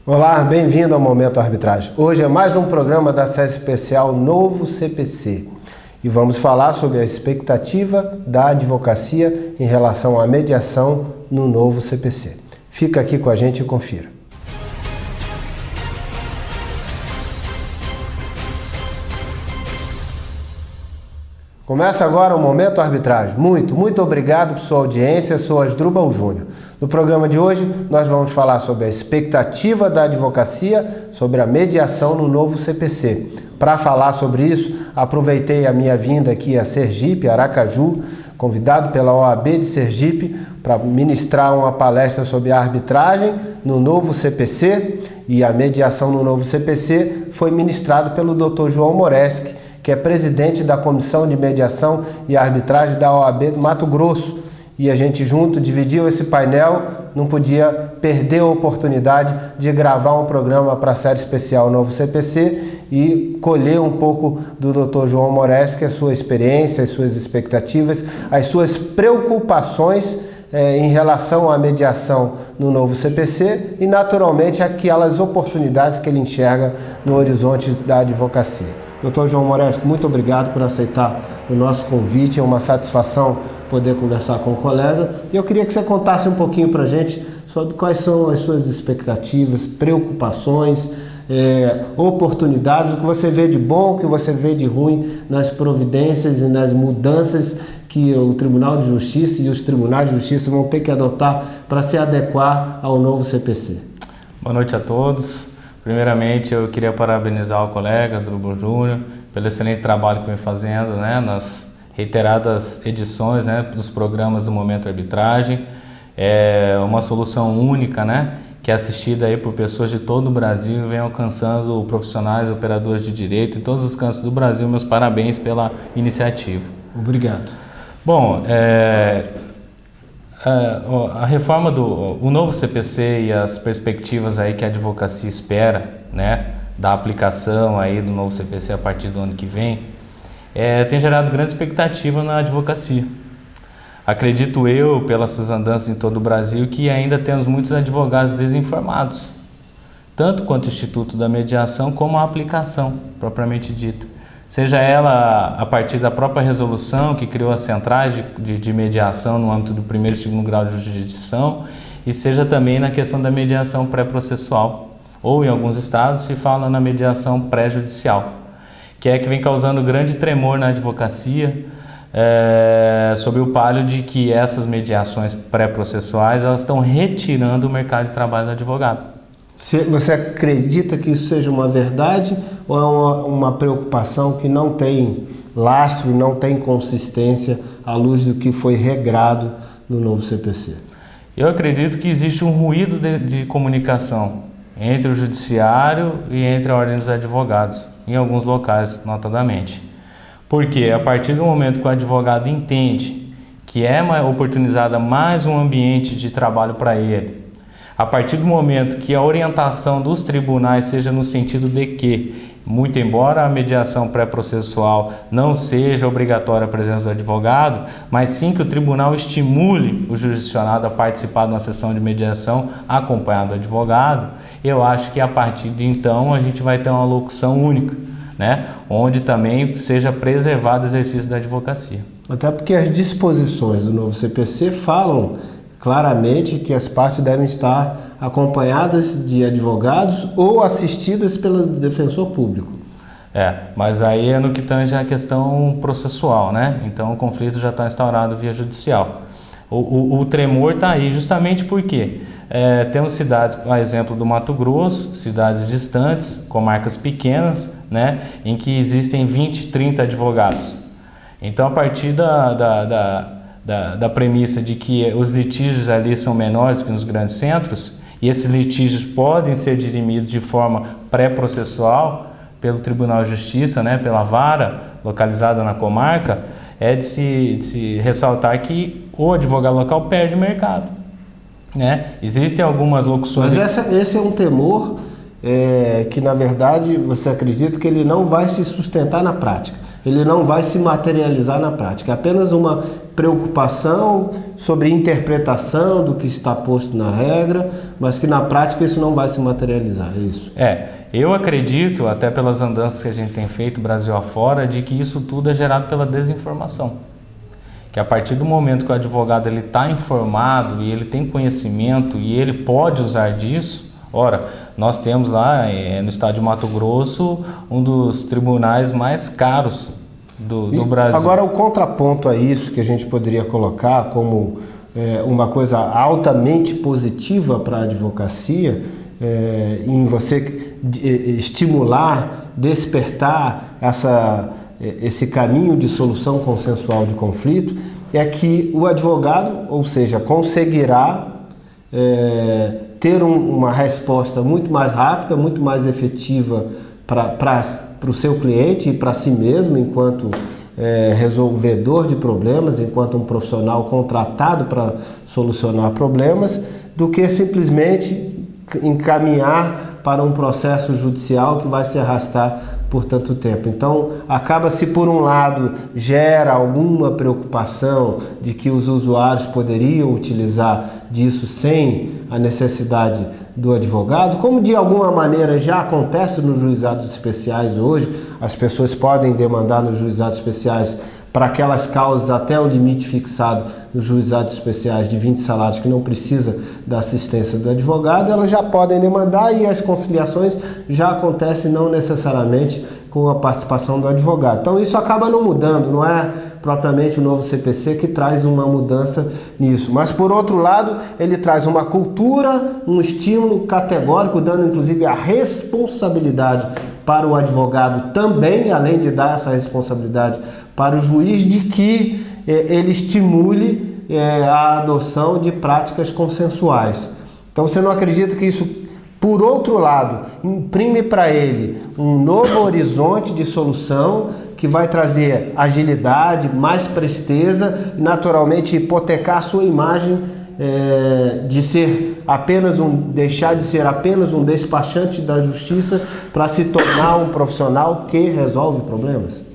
Olá, bem-vindo ao Momento Arbitragem. Hoje é mais um programa da série especial Novo CPC e vamos falar sobre a expectativa da advocacia em relação à mediação no novo CPC. Fica aqui com a gente e confira. Começa agora o Momento Arbitragem. Muito obrigado por sua audiência. Sou Asdrubal Júnior. No programa de hoje, nós vamos falar sobre a expectativa da advocacia sobre a mediação no novo CPC. Para falar sobre isso, aproveitei a minha vinda aqui a Sergipe, Aracaju, convidado pela OAB de Sergipe para ministrar uma palestra sobre a arbitragem no novo CPC, e a mediação no novo CPC foi ministrado pelo Dr. João Moreschi, que é presidente da Comissão de Mediação e Arbitragem da OAB do Mato Grosso. E a gente junto dividiu esse painel, não podia perder a oportunidade de gravar um programa para a série especial Novo CPC e colher um pouco do Dr. João Moreschi, a sua experiência, as suas expectativas, as suas preocupações em relação à mediação no novo CPC e, naturalmente, aquelas oportunidades que ele enxerga no horizonte da advocacia. Dr. João Moreschi, muito obrigado por aceitar o nosso convite, é uma satisfação poder conversar com o colega. E eu queria que você contasse um pouquinho para a gente sobre quais são as suas expectativas, preocupações, oportunidades, o que você vê de bom, o que você vê de ruim nas providências e nas mudanças que o Tribunal de Justiça e os Tribunais de Justiça vão ter que adotar para se adequar ao novo CPC. Boa noite a todos. Primeiramente, eu queria parabenizar o colega Asdrubal Júnior pelo excelente trabalho que vem fazendo, nas reiteradas edições, dos programas do Momento Arbitragem. É uma solução única, que é assistida aí por pessoas de todo o Brasil e vem alcançando profissionais, operadores de direito em todos os cantos do Brasil. Meus parabéns pela iniciativa. Obrigado. Bom, a reforma o novo CPC e as perspectivas aí que a advocacia espera, da aplicação aí do novo CPC a partir do ano que vem, tem gerado grande expectativa na advocacia. Acredito eu, pelas andanças em todo o Brasil, que ainda temos muitos advogados desinformados, tanto quanto o Instituto da Mediação, como a aplicação propriamente dita. Seja ela a partir da própria resolução que criou as centrais de mediação no âmbito do primeiro e segundo grau de jurisdição, e seja também na questão da mediação pré-processual, ou em alguns estados se fala na mediação pré-judicial, que é que vem causando grande tremor na advocacia, sob o palio de que essas mediações pré-processuais elas estão retirando o mercado de trabalho do advogado. Você acredita que isso seja uma verdade ou é uma preocupação que não tem lastro, não tem consistência à luz do que foi regrado no novo CPC? Eu acredito que existe um ruído de comunicação entre o judiciário e entre a ordem dos advogados, em alguns locais, notadamente. Porque a partir do momento que o advogado entende que é oportunizada mais um ambiente de trabalho para ele, a partir do momento que a orientação dos tribunais seja no sentido de que, muito embora a mediação pré-processual não seja obrigatória a presença do advogado, mas sim que o tribunal estimule o jurisdicionado a participar de uma sessão de mediação acompanhado do advogado, eu acho que a partir de então a gente vai ter uma locução única, onde também seja preservado o exercício da advocacia. Até porque as disposições do novo CPC falam claramente que as partes devem estar acompanhadas de advogados ou assistidas pelo defensor público. Mas aí é no que tange a questão processual, Então o conflito já está instaurado via judicial. O tremor está aí justamente porque temos cidades, a exemplo do Mato Grosso, cidades distantes, comarcas pequenas, em que existem 20, 30 advogados. Então a partir da premissa de que os litígios ali são menores do que nos grandes centros, e esses litígios podem ser dirimidos de forma pré-processual pelo Tribunal de Justiça, pela vara localizada na comarca, é de se ressaltar que o advogado local perde o mercado. Existem algumas locuções... Mas esse é um temor que, na verdade, você acredita que ele não vai se sustentar na prática. ele não vai se materializar na prática. É apenas uma preocupação sobre interpretação do que está posto na regra, mas que na prática isso não vai se materializar, é isso? Eu acredito, até pelas andanças que a gente tem feito Brasil afora, de que isso tudo é gerado pela desinformação. Que a partir do momento que o advogado está informado e ele tem conhecimento e ele pode usar disso, ora, nós temos lá no estado de Mato Grosso um dos tribunais mais caros do Brasil. Agora, o contraponto a isso que a gente poderia colocar como uma coisa altamente positiva para a advocacia, em você estimular, despertar esse caminho de solução consensual de conflito, é que o advogado, ou seja, conseguirá ter uma resposta muito mais rápida, muito mais efetiva para o seu cliente e para si mesmo, enquanto resolvedor de problemas, enquanto um profissional contratado para solucionar problemas, do que simplesmente encaminhar para um processo judicial que vai se arrastar por tanto tempo. Então, acaba-se, por um lado, gera alguma preocupação de que os usuários poderiam utilizar disso sem a necessidade do advogado, como de alguma maneira já acontece nos juizados especiais hoje. As pessoas podem demandar nos juizados especiais para aquelas causas até o limite fixado nos juizados especiais de 20 salários que não precisa da assistência do advogado, elas já podem demandar e as conciliações já acontecem não necessariamente com a participação do advogado. Então isso acaba não mudando, não é propriamente o novo CPC que traz uma mudança nisso. Mas por outro lado, ele traz uma cultura, um estímulo categórico, dando inclusive a responsabilidade para o advogado também, além de dar essa responsabilidade para o juiz, de que ele estimule a adoção de práticas consensuais. Então você não acredita que isso, por outro lado, imprime para ele um novo horizonte de solução que vai trazer agilidade, mais presteza e naturalmente hipotecar a sua imagem de ser deixar de ser apenas um despachante da justiça para se tornar um profissional que resolve problemas?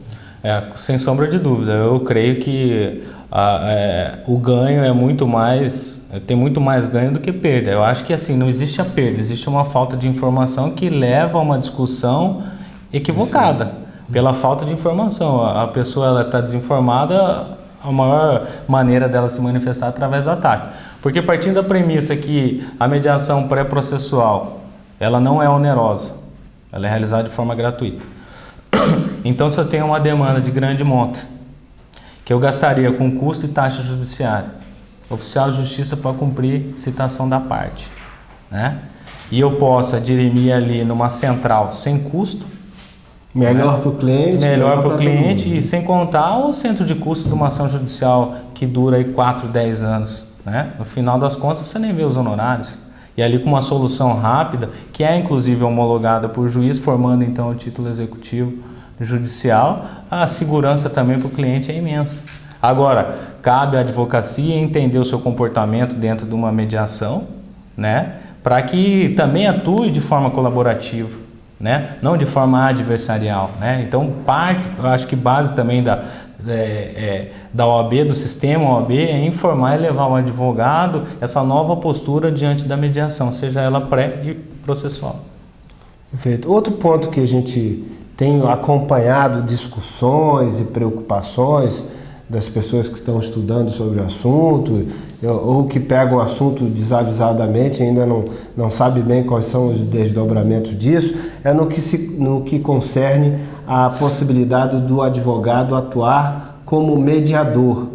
Sem sombra de dúvida, eu creio que o ganho tem muito mais ganho do que perda. Eu acho que assim, não existe a perda, existe uma falta de informação que leva a uma discussão equivocada, pela falta de informação. A pessoa está desinformada, a maior maneira dela se manifestar é através do ataque. Porque partindo da premissa que a mediação pré-processual, ela não é onerosa, ela é realizada de forma gratuita. Então, se eu tenho uma demanda de grande monta, que eu gastaria com custo e taxa judiciária, o oficial de justiça pode cumprir citação da parte, né? E eu possa dirimir ali numa central sem custo, melhor para o cliente, melhor para o cliente, e sem contar o centro de custo de uma ação judicial que dura aí 4, 10 anos, né? No final das contas, você nem vê os honorários. E ali com uma solução rápida, que é inclusive homologada por juiz, formando então o título executivo judicial, a segurança também para o cliente é imensa. Agora, cabe à advocacia entender o seu comportamento dentro de uma mediação, né, para que também atue de forma colaborativa, né, não de forma adversarial, né. Então, eu acho que base também da OAB, do sistema OAB, é informar e levar ao advogado essa nova postura diante da mediação, seja ela pré e processual. Perfeito. Outro ponto que a gente tem acompanhado discussões e preocupações das pessoas que estão estudando sobre o assunto ou que pegam o assunto desavisadamente, ainda não sabe bem quais são os desdobramentos disso, é no que concerne a possibilidade do advogado atuar como mediador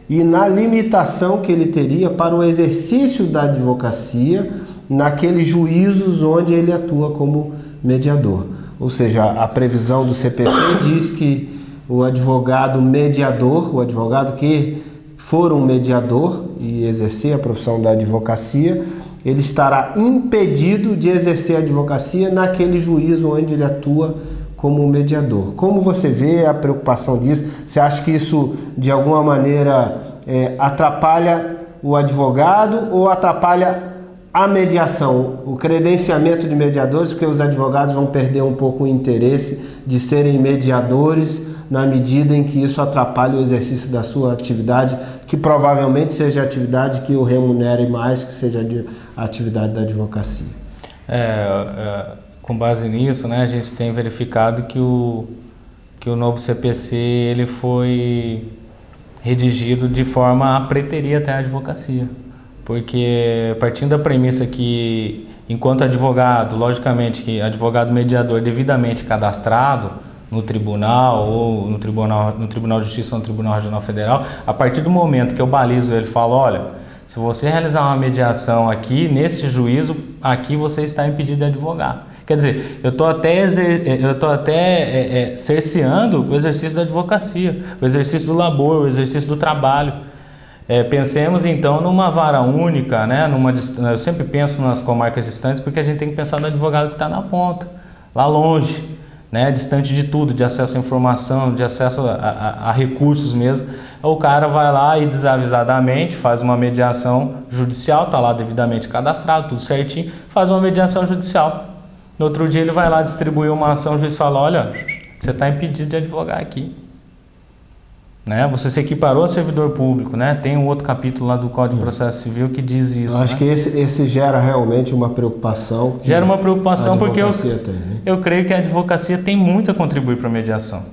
e na limitação que ele teria para o exercício da advocacia naqueles juízos onde ele atua como mediador. Ou seja, a previsão do CPC diz que o advogado mediador, o advogado que for um mediador e exercer a profissão da advocacia, ele estará impedido de exercer a advocacia naquele juízo onde ele atua como mediador. Como você vê a preocupação disso? Você acha que isso de alguma maneira atrapalha o advogado ou atrapalha a mediação, o credenciamento de mediadores, porque os advogados vão perder um pouco o interesse de serem mediadores na medida em que isso atrapalha o exercício da sua atividade, que provavelmente seja a atividade que o remunere mais, que seja a atividade da advocacia. Com base nisso, né, a gente tem verificado que o novo CPC ele foi redigido de forma a preterir até a advocacia. Porque partindo da premissa que, enquanto advogado, logicamente que advogado mediador devidamente cadastrado no tribunal ou no Tribunal de Justiça ou no Tribunal Regional Federal, a partir do momento que eu balizo ele, falo, olha, se você realizar uma mediação aqui, neste juízo, aqui você está impedido de advogar. Quer dizer, eu estou até cerceando o exercício da advocacia, o exercício do labor, o exercício do trabalho. Pensemos então numa vara única, né? Eu sempre penso nas comarcas distantes porque a gente tem que pensar no advogado que está na ponta, lá longe, né? Distante de tudo, de acesso à informação, de acesso a recursos mesmo. O cara vai lá e desavisadamente faz uma mediação judicial, está lá devidamente cadastrado, tudo certinho, faz uma mediação judicial. No outro dia ele vai lá distribuir uma ação, o juiz fala, olha, você está impedido de advogar aqui. Né? Você se equiparou a servidor público, né? Tem um outro capítulo lá do Código de Processo Civil que diz isso. Eu acho que esse gera realmente uma preocupação. Gera uma preocupação porque tem, né? Eu creio que a advocacia tem muito a contribuir para a mediação.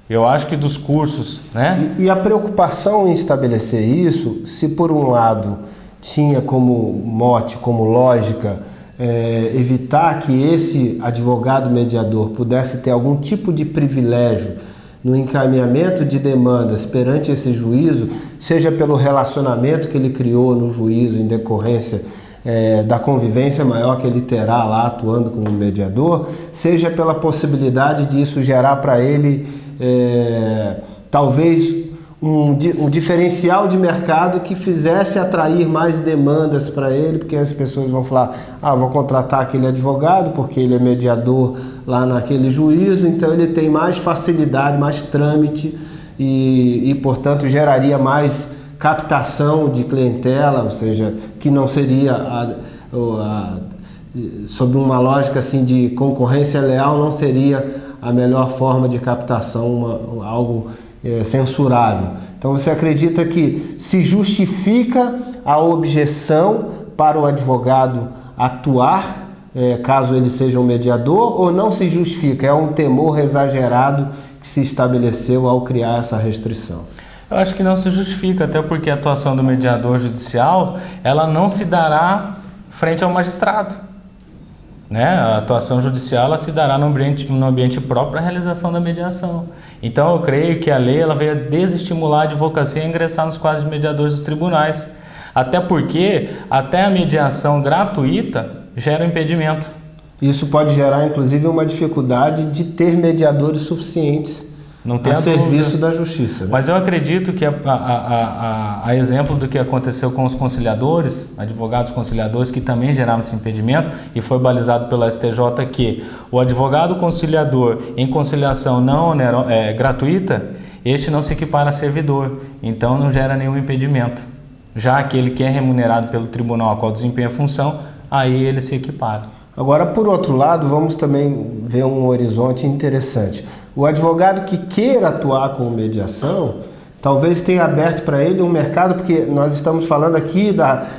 Eu acho que dos cursos, né? E a preocupação em estabelecer isso, se por um lado tinha como mote, como lógica, evitar que esse advogado mediador pudesse ter algum tipo de privilégio no encaminhamento de demandas perante esse juízo, seja pelo relacionamento que ele criou no juízo em decorrência da convivência maior que ele terá lá atuando como mediador, seja pela possibilidade de isso gerar para ele talvez um diferencial de mercado que fizesse atrair mais demandas para ele, porque as pessoas vão falar, vou contratar aquele advogado porque ele é mediador lá naquele juízo, então ele tem mais facilidade, mais trâmite e portanto geraria mais captação de clientela, ou seja, que não seria sob uma lógica assim de concorrência leal, não seria a melhor forma de captação, algo censurável. Então você acredita que se justifica a objeção para o advogado atuar, caso ele seja um mediador, ou não se justifica? É um temor exagerado que se estabeleceu ao criar essa restrição? Eu acho que não se justifica, até porque a atuação do mediador judicial, ela não se dará frente ao magistrado. Né? A atuação judicial ela se dará no ambiente próprio para a realização da mediação. Então eu creio que a lei ela veio a desestimular a advocacia a ingressar nos quadros de mediadores dos tribunais. Até porque até a mediação gratuita gera impedimento. Isso pode gerar inclusive uma dificuldade de ter mediadores suficientes a serviço da justiça. Né? Mas eu acredito que a exemplo do que aconteceu com os conciliadores, advogados conciliadores que também geraram esse impedimento e foi balizado pela STJ que o advogado conciliador em conciliação não gratuita, este não se equipara a servidor, então não gera nenhum impedimento. Já aquele que é remunerado pelo tribunal a qual desempenha a função, aí ele se equipara. Agora, por outro lado, vamos também ver um horizonte interessante. O advogado que queira atuar com mediação, talvez tenha aberto para ele um mercado, porque nós estamos falando aqui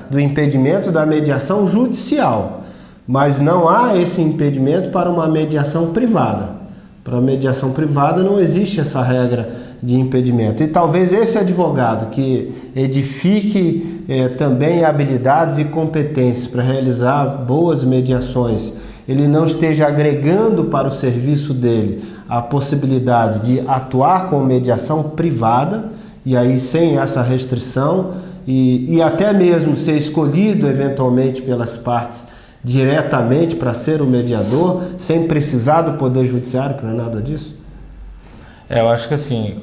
do impedimento da mediação judicial, mas não há esse impedimento para uma mediação privada. Para a mediação privada não existe essa regra de impedimento. E talvez esse advogado que edifique também habilidades e competências para realizar boas mediações, ele não esteja agregando para o serviço dele a possibilidade de atuar com mediação privada, e aí sem essa restrição, e até mesmo ser escolhido eventualmente pelas partes diretamente para ser o mediador, sem precisar do Poder Judiciário, que não é nada disso? Eu acho que assim,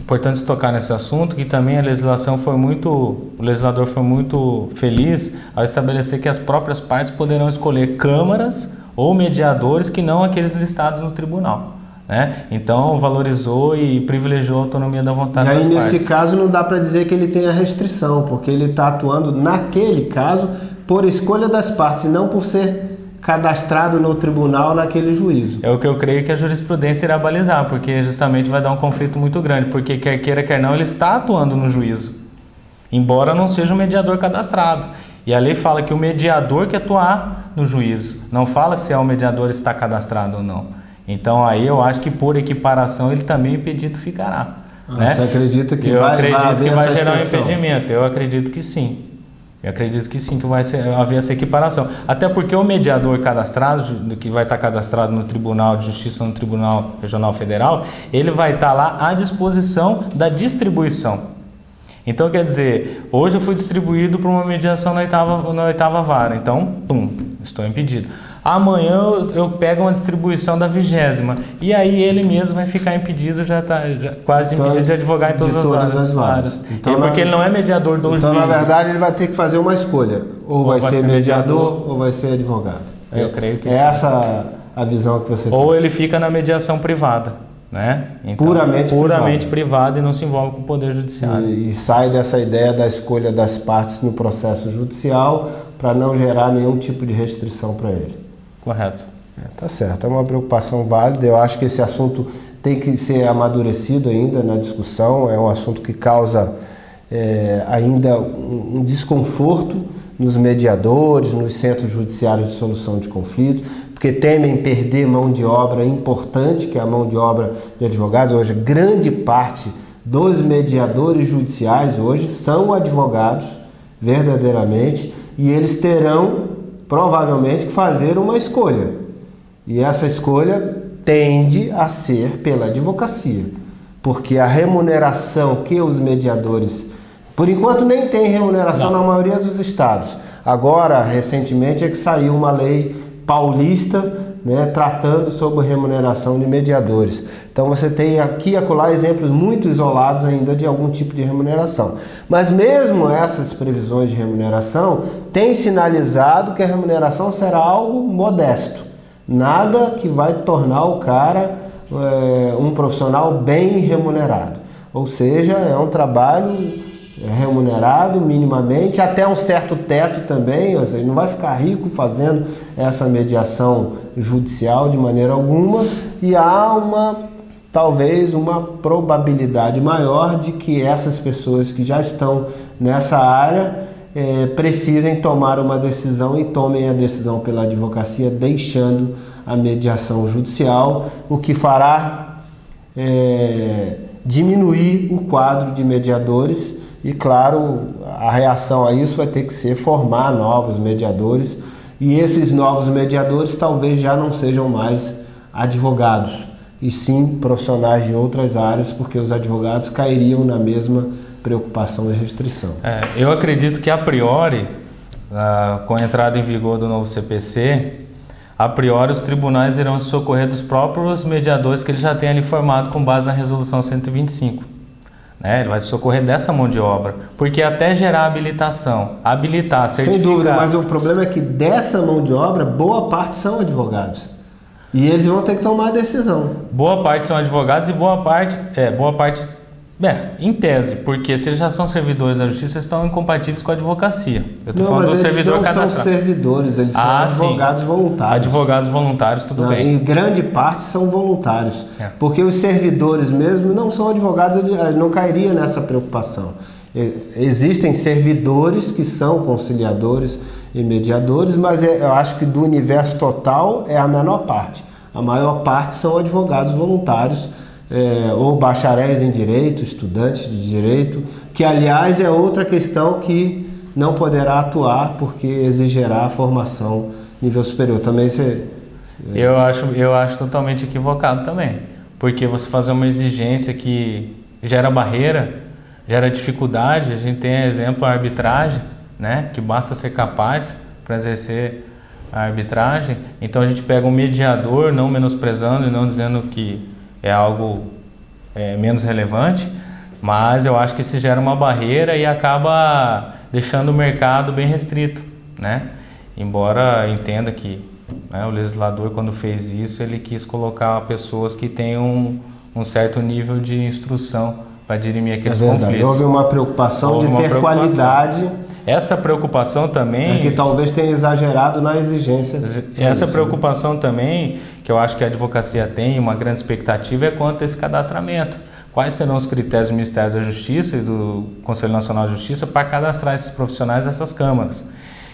importante tocar nesse assunto, que também o legislador foi muito feliz ao estabelecer que as próprias partes poderão escolher câmaras ou mediadores que não aqueles listados no tribunal. Né? Então valorizou e privilegiou a autonomia da vontade das partes. E aí nesse caso não dá para dizer que ele tem a restrição, porque ele está atuando naquele caso por escolha das partes e não por ser cadastrado no tribunal naquele juízo. É o que eu creio que a jurisprudência irá balizar, porque justamente vai dar um conflito muito grande, porque quer queira, quer não, ele está atuando no juízo, embora não seja um mediador cadastrado. E a lei fala que o mediador que atuar no juízo, não fala se o mediador está cadastrado ou não. Então aí eu acho que por equiparação ele também impedido ficará. Né? Você acredita que eu vai acredito que vai gerar um extensão? impedimento, eu acredito que sim. Eu acredito que sim, que vai haver essa equiparação. Até porque o mediador cadastrado, que vai estar cadastrado no Tribunal de Justiça, no Tribunal Regional Federal, ele vai estar lá à disposição da distribuição. Então, quer dizer, hoje eu fui distribuído para uma mediação na oitava vara, então, pum, estou impedido. Amanhã eu pego uma distribuição da 20ª, e aí ele mesmo vai ficar impedido, já quase impedido de advogar em todas as varas. Então, porque ele não é mediador do juízo. Então, na verdade, ele vai ter que fazer uma escolha. Ou vai ser mediador, ou vai ser advogado. Eu creio que sim. É essa a visão que você tem. Ou ele fica na mediação privada, né? Então, puramente privada e não se envolve com o Poder Judiciário. E sai dessa ideia da escolha das partes no processo judicial para não gerar nenhum tipo de restrição para ele. Correto. Tá certo, é uma preocupação válida. Eu acho que esse assunto tem que ser amadurecido ainda na discussão. É um assunto que causa ainda um desconforto nos mediadores, nos centros judiciários de solução de conflitos, porque temem perder mão de obra importante, que é a mão de obra de advogados. Hoje, grande parte dos mediadores judiciais hoje são advogados, verdadeiramente, e eles terão provavelmente que fazer uma escolha. E essa escolha tende a ser pela advocacia, porque a remuneração que os mediadores, por enquanto nem tem remuneração na maioria dos estados. Agora, recentemente, é que saiu uma lei paulista, né, tratando sobre remuneração de mediadores. Então você tem aqui e acolá exemplos muito isolados ainda de algum tipo de remuneração. Mas mesmo essas previsões de remuneração têm sinalizado que a remuneração será algo modesto. Nada que vai tornar o cara um profissional bem remunerado. Ou seja, é um trabalho remunerado minimamente, até um certo teto também, ou seja, não vai ficar rico fazendo essa mediação judicial de maneira alguma, e há talvez uma probabilidade maior de que essas pessoas que já estão nessa área precisem tomar uma decisão e tomem a decisão pela advocacia, deixando a mediação judicial, o que fará diminuir o quadro de mediadores. E claro, a reação a isso vai ter que ser formar novos mediadores, e esses novos mediadores talvez já não sejam mais advogados, e sim profissionais de outras áreas, porque os advogados cairiam na mesma preocupação e restrição. Eu acredito que a priori, com a entrada em vigor do novo CPC, a priori os tribunais irão se socorrer dos próprios mediadores que eles já têm ali formado com base na resolução 125. Ele vai se socorrer dessa mão de obra, porque até gerar habilitação, habilitar, certificar... Sem dúvida, mas o problema é que dessa mão de obra, boa parte são advogados. E eles vão ter que tomar a decisão. Boa parte são advogados e boa parte, em tese, porque se eles já são servidores da justiça, eles estão incompatíveis com a advocacia. Eu estou falando do servidor cadastrado. Não são servidores, eles são advogados voluntários. Advogados voluntários, tudo bem. Em grande parte são voluntários, porque os servidores mesmo não são advogados, não cairia nessa preocupação. Existem servidores que são conciliadores e mediadores, mas eu acho que do universo total é a menor parte. A maior parte são advogados voluntários, ou bacharéis em direito, estudantes de direito, que aliás é outra questão que não poderá atuar porque exigirá formação nível superior. Também eu acho totalmente equivocado também, porque você fazer uma exigência que gera barreira, gera dificuldade. A gente tem exemplo a arbitragem, né, que basta ser capaz para exercer a arbitragem. Então a gente pega um mediador, não menosprezando e não dizendo que é algo menos relevante, mas eu acho que se gera uma barreira e acaba deixando o mercado bem restrito, né? Embora entenda que o legislador, quando fez isso, ele quis colocar pessoas que tenham um certo nível de instrução para dirimir aqueles conflitos. Houve uma preocupação de ter qualidade Essa preocupação também... É que talvez tenha exagerado na exigência. Essa preocupação também, que eu acho que a advocacia tem, uma grande expectativa, é quanto a esse cadastramento. Quais serão os critérios do Ministério da Justiça e do Conselho Nacional de Justiça para cadastrar esses profissionais nessas câmaras?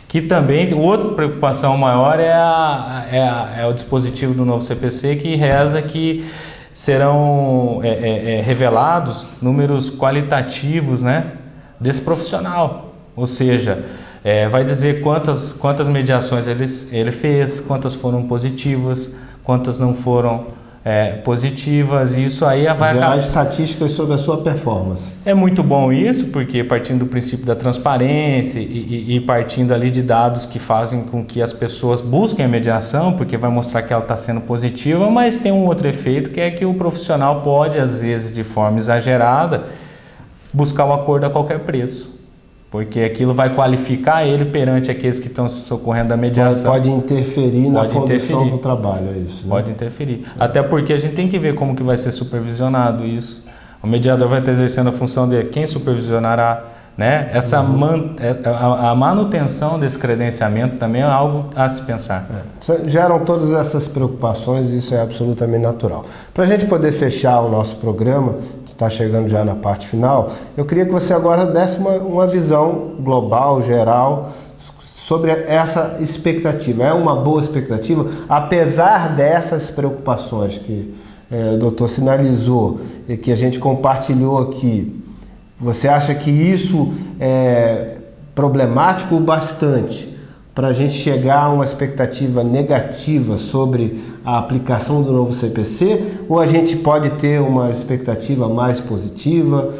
Que também, outra preocupação maior é o dispositivo do novo CPC, que reza que serão revelados números qualitativos, né, desse profissional. Ou seja, vai dizer quantas mediações ele fez, quantas foram positivas, quantas não foram positivas, e isso aí vai acabar... estatísticas sobre a sua performance. É muito bom isso, porque partindo do princípio da transparência e partindo ali de dados que fazem com que as pessoas busquem a mediação, porque vai mostrar que ela está sendo positiva, mas tem um outro efeito, que é que o profissional pode, às vezes, de forma exagerada, buscar o acordo a qualquer preço. Porque aquilo vai qualificar ele perante aqueles que estão socorrendo da mediação. Pode interferir na condução do trabalho, é isso, né? Pode interferir. Até porque a gente tem que ver como que vai ser supervisionado isso. O mediador vai estar exercendo a função de quem supervisionará, né? A manutenção desse credenciamento também é algo a se pensar. Geram todas essas preocupações e isso é absolutamente natural. Para a gente poder fechar o nosso programa, está chegando já na parte final, eu queria que você agora desse uma visão global, geral, sobre essa expectativa. É uma boa expectativa, apesar dessas preocupações que o doutor sinalizou e que a gente compartilhou aqui. Você acha que isso é problemático bastante para a gente chegar a uma expectativa negativa sobre a aplicação do novo CPC, ou a gente pode ter uma expectativa mais positiva,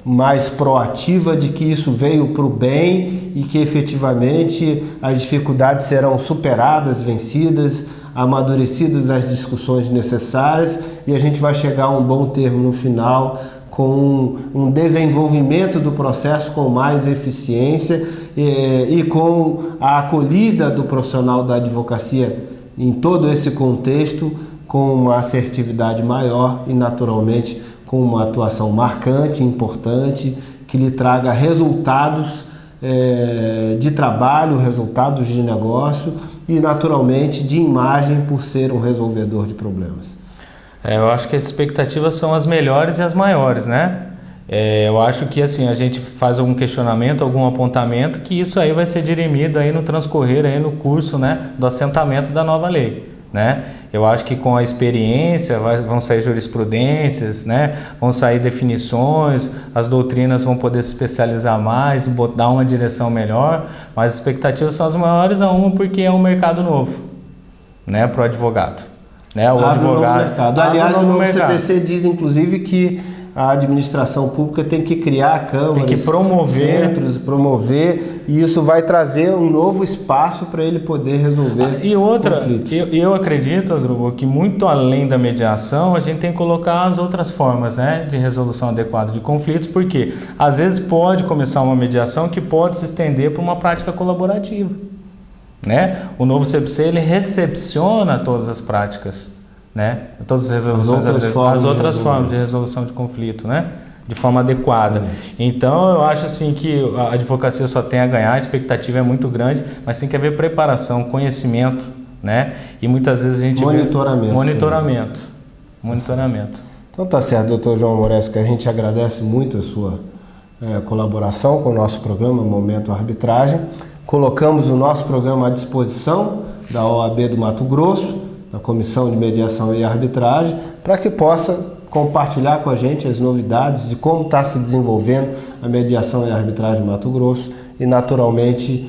mais proativa de que isso veio para o bem e que efetivamente as dificuldades serão superadas, vencidas, amadurecidas as discussões necessárias e a gente vai chegar a um bom termo no final, com um desenvolvimento do processo com mais eficiência e com a acolhida do profissional da advocacia em todo esse contexto, com uma assertividade maior e, naturalmente, com uma atuação marcante, importante, que lhe traga resultados de trabalho, resultados de negócio e, naturalmente, de imagem por ser um resolvedor de problemas. Eu acho que as expectativas são as melhores e as maiores, né? Eu acho que assim, a gente faz algum questionamento, algum apontamento, que isso aí vai ser dirimido aí no transcorrer, aí no curso, né, do assentamento da nova lei, né? Eu acho que com a experiência vão sair jurisprudências, né? Vão sair definições, as doutrinas vão poder se especializar mais, dar uma direção melhor, mas as expectativas são as maiores, porque é um mercado novo, né, para o advogado. Né, o advogado. Aliás, o novo CPC diz, inclusive, que a administração pública tem que criar câmaras, tem que centros, promover, e isso vai trazer um novo espaço para ele poder resolver e outra, conflitos. Eu acredito, Asdrubal, que muito além da mediação, a gente tem que colocar as outras formas, né, de resolução adequada de conflitos, porque às vezes pode começar uma mediação que pode se estender para uma prática colaborativa. Né? O novo CPC ele recepciona todas as práticas, né? Todas as resoluções, as outras formas de resolução de conflito, né? De forma adequada. Sim. Então eu acho assim que a advocacia só tem a ganhar, a expectativa é muito grande, mas tem que haver preparação, conhecimento, né? E muitas vezes a gente monitoramento. Então tá certo, doutor João Moresco, a gente agradece muito a sua colaboração com o nosso programa Momento Arbitragem. Colocamos o nosso programa à disposição da OAB do Mato Grosso, da Comissão de Mediação e Arbitragem, para que possa compartilhar com a gente as novidades de como está se desenvolvendo a mediação e a arbitragem do Mato Grosso e, naturalmente,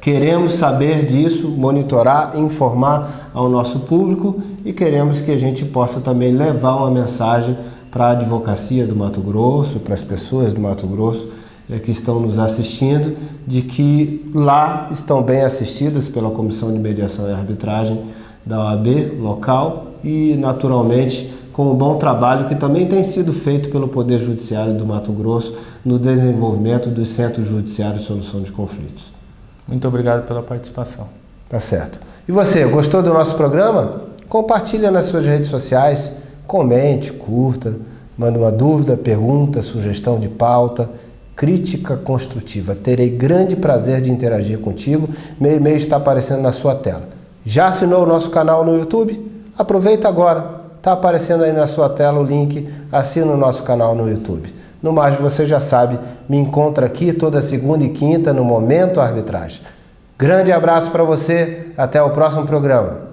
queremos saber disso, monitorar, informar ao nosso público e queremos que a gente possa também levar uma mensagem para a advocacia do Mato Grosso, para as pessoas do Mato Grosso que estão nos assistindo, de que lá estão bem assistidas pela Comissão de Mediação e Arbitragem da OAB local e, naturalmente, com o bom trabalho que também tem sido feito pelo Poder Judiciário do Mato Grosso no desenvolvimento dos Centros Judiciários de Solução de Conflitos. Muito obrigado pela participação. Tá certo. E você, gostou do nosso programa? Compartilha nas suas redes sociais, comente, curta, manda uma dúvida, pergunta, sugestão de pauta. crítica construtiva. Terei grande prazer de interagir contigo. Meu e-mail está aparecendo na sua tela. Já assinou o nosso canal no YouTube? Aproveita agora. Está aparecendo aí na sua tela o link. Assina o nosso canal no YouTube. No mais, você já sabe, me encontra aqui toda segunda e quinta no Momento Arbitragem. Grande abraço para você. Até o próximo programa.